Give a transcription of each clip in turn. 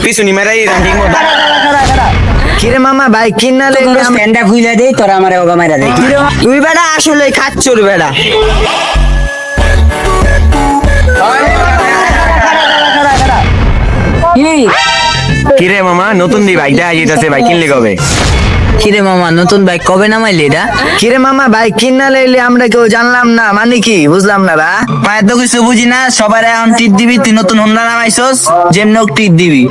পিছুনি মেরাই দিতাম ঠিক মতো। কিরে মামা বাইক কিনা প্যান্ডা খুইলা দেই তোরা আমার ওগা মাইরা দেই তুই বেটা আসলে খাচ্ছর বেটা। কিরে মামা নতুন দি বাইক দেখা যেতেছে, বাইক কিনলে কবে? কিরে মামা নতুন বাইক কবে নামাইলি এটা? কিরে মামা বাইক কিনা লাইলে আমরা কেউ জানলাম না, মানে কি বুঝলাম না বা। মায়ের তো কিছু বুঝি না, সবার এখন টিট দিবি, তুই নতুন হোন্ডা নামাইছস যেমন টিট দিবি।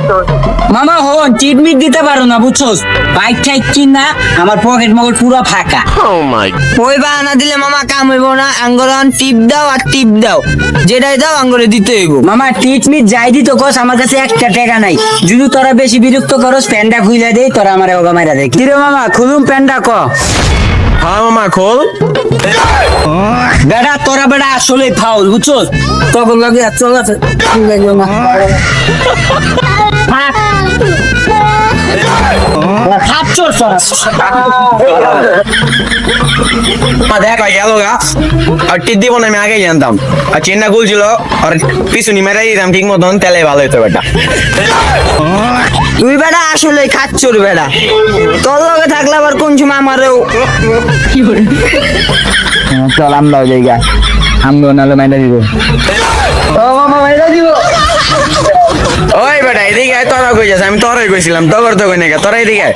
মামা হন টিট মিট দিতে পারো না বুঝছস, বাইক টাইক কিনা আমার পকেট মকেট পুরো ফাঁকা। ওই বাহানা দিলে মামা কাম হইব না, আঙ্গরান টিপ দাও আর টিপ দাও, যেটাই দাও আঙ্গরে দিতে হইব। মামা টিট মিট যাই দিত কস, আমার কাছে একটা টাকা নাই, যদি তোরা বেশি বিরক্ত করস প্যান্ডা খুইলা দেই তোরা আমার ওগা মাইরা দেই। কিরে মামা খুলুম প্যান্ডা ক। হ্যাঁ মামা খোল। বেটা তোরা বেটা আসলে ফাউল বুঝছস, তখন লাগে চল লাগলো না। দেখ ভাই গেল গা, আর টিপ দিব না আমি আগে জানতাম, আর চেন্না খুলছিল আর পিছুনি মেরাই দিতাম ঠিক মতন, তাহলে ভালো হতো বেটা। তুই বেটা আসলে খাচ্ছর বেটা, তোর লগে থাকলে আবার কোন সময় আমারও চল আমরাও জায়গা আমরাও নাহলে মাইরা দিব। ও মামা মাইরা দিব। ওই বেটা এদিকে আয়, তোরা কই যাস? আমি তোরাই কইছিলাম, তগর তো কই না, তোরা এদিকে আয়।